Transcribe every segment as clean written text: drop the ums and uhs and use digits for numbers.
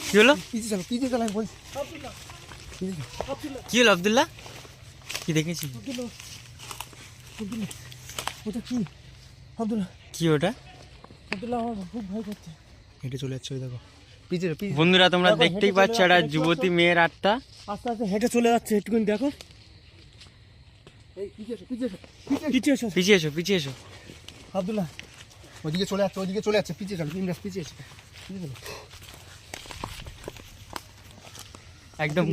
কি হলো পিছে চল আমি বলছি। কি হলো আব্দুল্লাহ? কি দেখেছি? ওটা কি আব্দুল্লাহ? কি ওটা? আব্দুল্লাহ আমার খুব ভয় করছে। হেঁটে চলে যাচ্ছে, ওই দেখো পিছে। বন্ধুরা তোমরা দেখতেই পাচ্ছ একটা যুবতী মেয়ের আত্মা আস্তে আস্তে হেঁটে চলে যাচ্ছে, একটুখানি দেখো। এই পিছিয়ে এসো আব্দুল্লাহ। ওইদিকে চলে যাচ্ছে, পিছিয়ে চলো ইমরাজ, পিছিয়ে এসো। একদম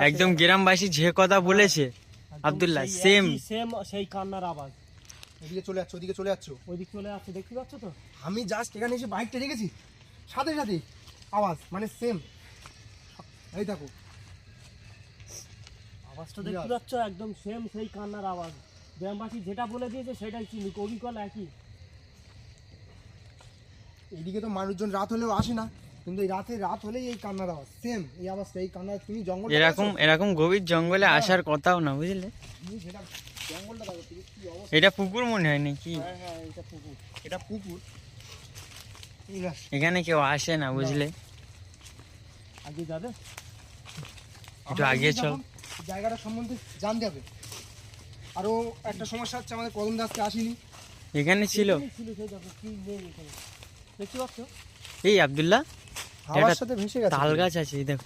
একদম গ্রামবাসী যে কথা বলেছে আব্দুল্লাহ, সেম সেই কান্নার আওয়াজ। ওইদিকে চলে যাচ্ছে, ওইদিকে চলে যাচ্ছে, দেখতে পাচ্ছ তো? আমি জাস্ট এখানে এসে বাইকটা রেখেছি, সাথে আওয়াজ, মানে সেম। এই দেখো আওয়াজটা দেখতে পাচ্ছ, একদম সেম সেই কান্নার আওয়াজ। গ্রামবাসী যেটা বলে দিয়েছে সেটাই চিনি, অবিকল একই। এদিকে তো মানুষজন রাত হলেও আসে না, কিন্তু এই রাত হলেই এই কান্নার আওয়াজ সেম, এই আওয়াজটা, এই কান্নার। তুমি জঙ্গল এরকম গভীর জঙ্গলে আসার কথাও না, বুঝলে? জঙ্গলটা দেখো কি অবস্থা। এটা পুকুর মনে হয় নাকি? হ্যাঁ এটা পুকুর। এখানে কেউ আসে না, বুঝলে? আগে যাবে, একটু আগে চল, জায়গাটা সম্বন্ধে জানতে হবে। আরো একটা সমস্যা হচ্ছে, আমাদের কদম দাসকে আসেনি, এখানে ছিল। দেখতে পাচ্ছ? এই আব্দুল্লাহ, হাওয়ার সাথে ভেসে গেছে। তাল গাছ আছে, এই দেখো,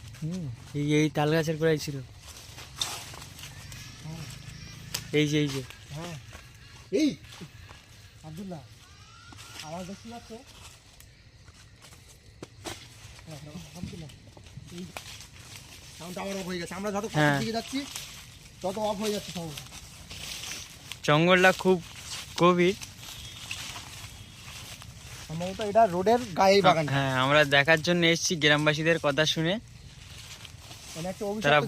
এই তাল গাছের গোড়ায় ছিল। এই যে হ্যাঁ, এই আব্দুল্লাহ আওয়াজ দেখতে পাচ্ছ? আব্দুল্লাহ এই সাউন্ড আবার অফ হয়ে গেছে। আমরা যত কাছের দিকে যাচ্ছি তত অফ হয়ে যাচ্ছে সাউন্ড। জঙ্গলটা খুব গভীর। সম্ভবত এটা রোডের গায়েই বাগান। হ্যাঁ, আমরা দেখার জন্য এসেছি, গ্রামবাসীদের কথা শুনে। তারা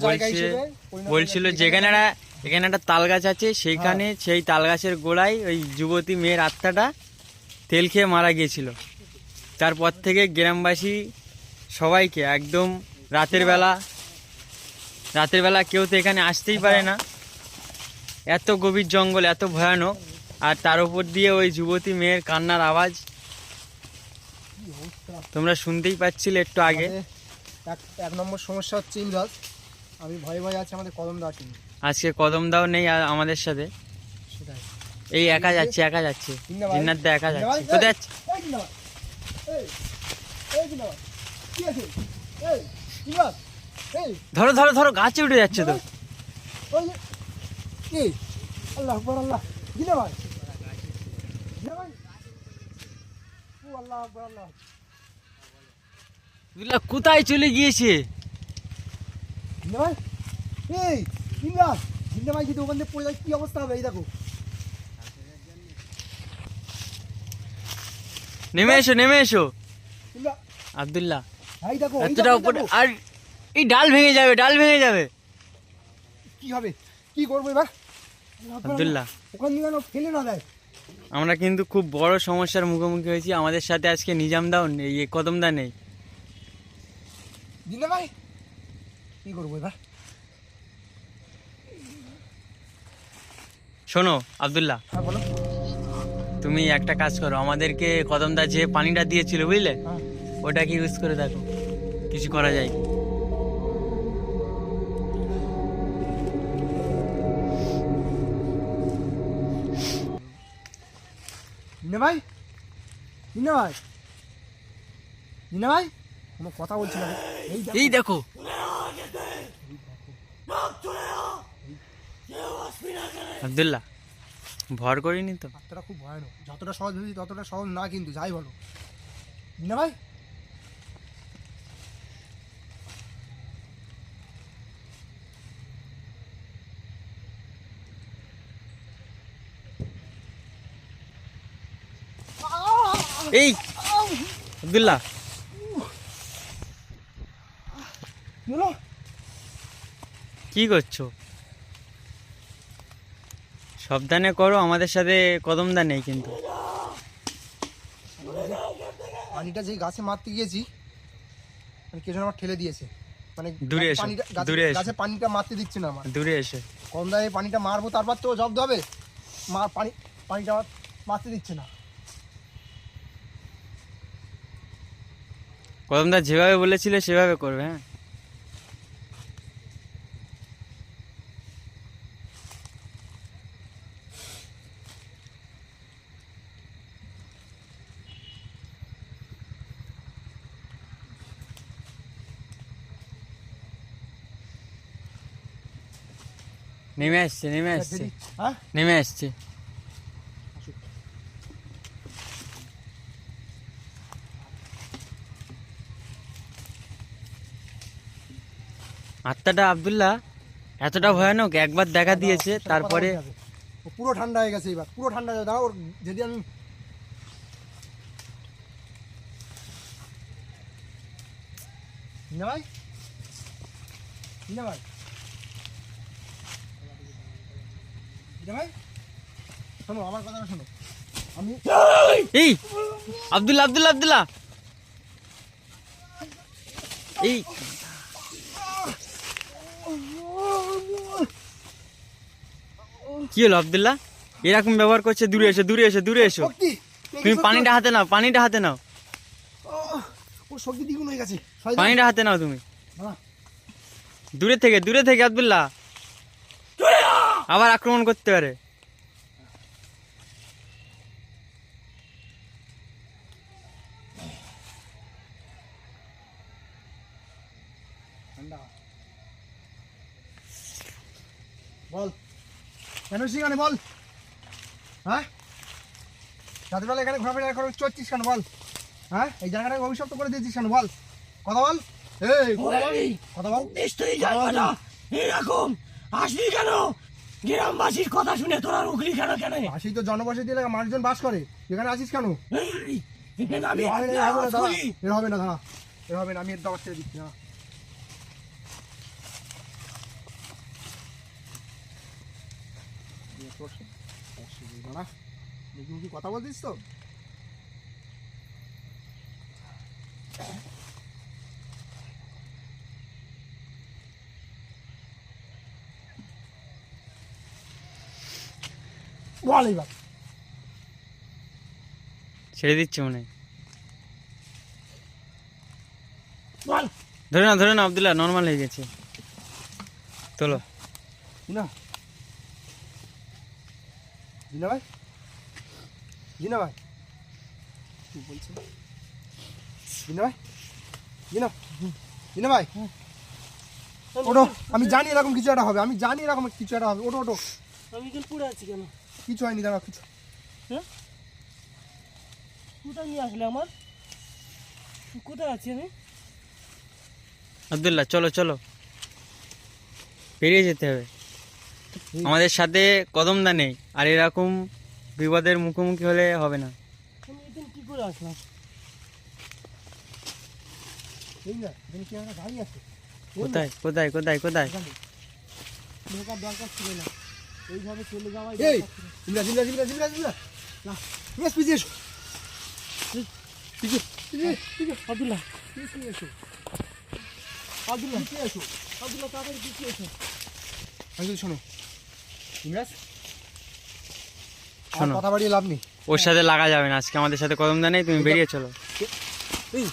বলছিল যে এখানে একটা তাল গাছ আছে, সেইখানে সেই তাল গাছের গোড়ায় ওই যুবতী মেয়ের আত্মাটা তেল খেয়ে মারা গিয়েছিল। তারপর থেকে গ্রামবাসী সবাইকে একদম রাতের বেলা কেউ তো এখানে আসতেই পারে না, এত গভীর জঙ্গল, এত ভয়ানক। আর তার উপর দিয়ে ওই যুবতী মেয়ের কান্নার আওয়াজ তোমরা শুনতেই পাচ্ছিলে একটু আগে। এক নম্বর সমস্যা হচ্ছে ইমরাজ, আমি ভয়ে আছি, আমাদের কদম দা আসেনি আজকে কদম দাও নেই আমাদের সাথে। এই একা যাচ্ছে জিন্নাত দা একা যাচ্ছে। কোথায় যাচ্ছে? ধরো গাছে উঠে যাচ্ছে তো। আল্লাহ আকবার, আল্লাহ দিনা ভাই, আল্লাহ আকবার, আল্লাহ। কোথায় চলে গিয়েছে? এই ইমরাজ, জিন্দা ভাই যদি ওখান থেকে পড়ে যায় কি অবস্থা হবে? এই দেখো, নেমে এসো আব্দুল্লাহ। এই দেখো এতটা উপরে, আর এই ডাল ভেঙে যাবে। কি হবে, কি করবো এবার? আব্দুল্লাহ, ওখান থেকে ফেলে না দেয়। আমরা কিন্তু খুব বড় সমস্যার মুখোমুখি হয়েছি। আমাদের সাথে আজকে নিজাম দাও নেই, কদম দা নেই। জিন্দা ভাই কি করবো এবার? শোনো আব্দুল্লাহ, হ্যাঁ বলো। তুমি একটা কাজ করো, আমাদেরকে কদম দা যে পানিটা দিয়েছিল, বুঝলে, হ্যাঁ, ওটাকে ইউজ করে দেখো, কিছু করা যায়। জিন্দা ভাই কোনো কথা বলছি না। এই দেখো, আব্দুল্লাহ ভর করিনি তো। আত্মাটা খুব ভয়ানক, যতটা সহজ ভেবেছি ততটা সহজ না, কিন্তু যাই বলো। জিন্দা ভাই এই আব্দুল্লাহ, কি করছো? সাবধানে করো, আমাদের সাথে কদম দা নেই কিন্তু। পানিটা যেই গাছে মারতে গিয়েছি, মানে কে যেন আমার ঠেলে দিয়েছে, মানে দূরে এসে গাছে পানিটা মারতে দিচ্ছে না আমার। দূরে এসে কদম দা পানিটা মারবো, তারপর তো জব্দ হবে। পানিটা মারতে দিচ্ছে না। কদমদা যেভাবে বলেছিল সেভাবে করবে। হ্যাঁ, নেমে আসছে নেমে আসছে হ্যাঁ নেমে আসছে। আসুক। আত্মাটা আব্দুল্লাহ এতটা ভয়ানক, একবার দেখা দিয়েছে সেটা কথা তারপরে বলতে হবে। ও পুরো ঠান্ডা হয়ে গেছে এবার, পুরো ঠান্ডা হয়ে দাঁড়া। ওর যদি আমি ভাই ভাই ভাই শোনো আমার কথাটা শোনো। আমি এই আব্দুল্লাহ আব্দুল্লাহ আব্দুল্লাহ এই কি হলো আব্দুল্লাহ? এরকম ব্যবহার করছে, দূরে এসো দূরে এসো দূরে এসো। শক্তি তুমি পানিটা হাতে নাও, পানিটা হাতে নাও, ওর শক্তি দ্বিগুণ হয়ে গেছে। পানিটা হাতে নাও তুমি। দাঁড়া। দূরে থেকে আব্দুল্লাহ আবার আক্রমণ করতে পারে। ঠান্ডা বল কেন সেখানে বল? হ্যাঁ রাতের বেলা এখানে ঘোরাফেরা করে চড়ছিস কেন বল? হ্যাঁ এই জায়গাটাকে অভিশপ্ত করে দিয়েছিস কেন বল? কথা বল। এই কথা বল। নিশ্চয়ই জানবে না এরকম আসবি কেন? গ্রামবাসীর কথা শুনে তোরা রুখলি কেন? কেন আসি তো জনবসতি এলাকা মানুষজন বাস করে, এখানে আসিস কেন? এই, এখানে আমি এর হবে না, একটা এর হবে না, আওয়াজ দাঁড়া। করি। এর হবে না, দাঁড়া। এর হবে না, আমি এর দাবার ছেড়ে দিচ্ছি না। দাঁড়া, মুখে মুখে কথা বলছিস তো? বল এবার। ছেড়ে দিচ্ছে মনে হয়। বল ধরে না আব্দুল্লাহ, নর্মাল হয়ে গেছে। তোলো। জিনা জিনা ভাই, জিনা ভাই কি বলছেন? জিনা ভাই, জিনা জিনা ভাই ওটো। আমি জানি এরকম কিছু একটা হবে, আমি জানি এরকম কিছু একটা হবে। ওটো ওটো। আমি কেন পড়ে আছি কেন? কিছু হয়নি, দাঁড়া কিছু। হ্যাঁ কোথায় নিয়ে আসলে আমার? কোথায় আছি আমি? আব্দুল্লাহ চলো চলো, পেরিয়ে যেতে হবে। আমাদের সাথে কদমদা নেই, আর এরকম বিপদের মুখোমুখি হলে হবে না। আমি এদিন কি করে আসলাম? এই না, এখানে কি একটা গাড়ি আছে? কোথায় কোথায় কোথায় কোথায়? ঢোকার দরকার ছিল না, এইভাবে চলে যাওয়াই এই দরকার ছিল। জিমলা জিমলা জিমলা জিমলা জিমলা না, বেশ পিছিয়ে এসো। পিছিয়ে পিছিয়ে পিছিয়ে আব্দুল্লাহ পিছিয়ে এসো। আব্দুল্লাহ পিছিয়ে এসো। আব্দুল্লাহ তাড়াতাড়ি পিছিয়ে এসো। আমি বলি শোনো ইমরাজ, আর শোনো, কথা বাড়িয়ে লাভ নেই। ওর সাথে লাগা যাবে না আজকে, আমাদের সাথে কদমদা নেই, তুমি বেরিয়ে চলো। এই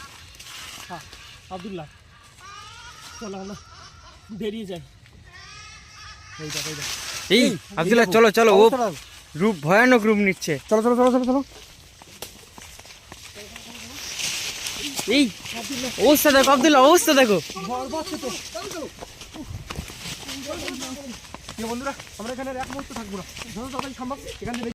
হ্যাঁ আব্দুল্লাহ চলো আমরা বেরিয়ে যাই। এই দেখ এই দেখ। এই আব্দুল্লাহ চলো চলো, ও রূপ ভয়ানক রূপ নিচ্ছে। চলো চলো চলো চলো চলো। এই অবস্থা দেখো আব্দুল্লাহ, অবস্থা দেখো। বন্ধুরা আমরা এখানে এক মুহূর্ত থাকবো না, যত তাড়াতাড়ি সম্ভব এখান থেকে